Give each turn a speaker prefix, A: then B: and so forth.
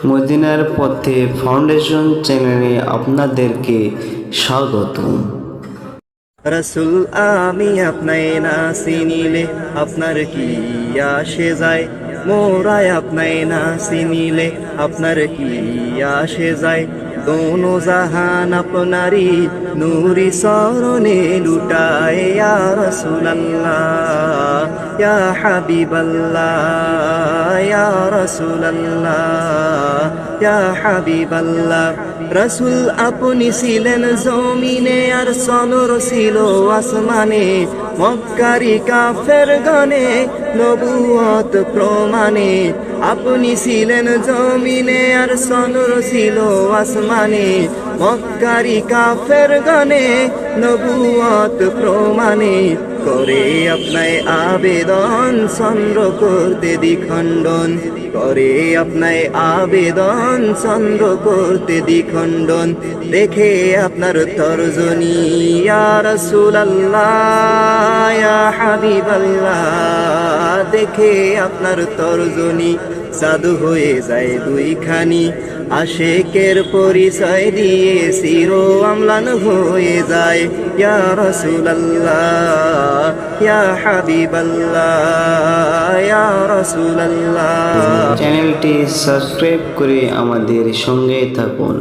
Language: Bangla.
A: মদিনার পথে ফাউন্ডেশন চ্যানেলে আপনাদেরকে স্বাগতম।
B: রসুল আমি আপনায় না চিনিলে আপনার কি আসে যায়, মোরায় আপনায় না চিনিলে আপনার কি আসে যায়। দোনো জাহান আপনারি নূরি চরণে লুটায়, ইয়া রাসূলুল্লাহ ইয়া হাবিবাল্লাহ ইয়া রাসূলুল্লাহ ইয়া হাবিবাল্লাহ। রসুল আপনি ছিলেন জমিনে আর চন্দ্র ছিল আসমানে, মক্কারি কাফের গনে নবুয়ত প্রমাণে। আপনি ছিলেন জমিনে আর চন্দ্র ছিল আসমানে, মক্কারি কাফের গনে নবুয়ত প্রমাণে। করে আপনায় আবেদন চন্দ্র করতে দ্বিখণ্ডন, করে আপনায় আবেদন চন্দ্র করতে দ্বিখণ্ডন। দেখে আপনার তর্জনী ইয়া রাসূলুল্লাহ ইয়া হাবিবাল্লাহ, দেখে আপনার তর্জনী জাদু হয়ে যায় দুইখানি। আশেকের পরিচয় দিয়ে চির অম্লান হয়ে যায়, ইয়া রাসূলুল্লাহ ইয়া হাবিবাল্লাহ ইয়া রাসূলুল্লাহ।
A: চ্যানেলটি সাবস্ক্রাইব করে আমাদের সঙ্গে থাকুন।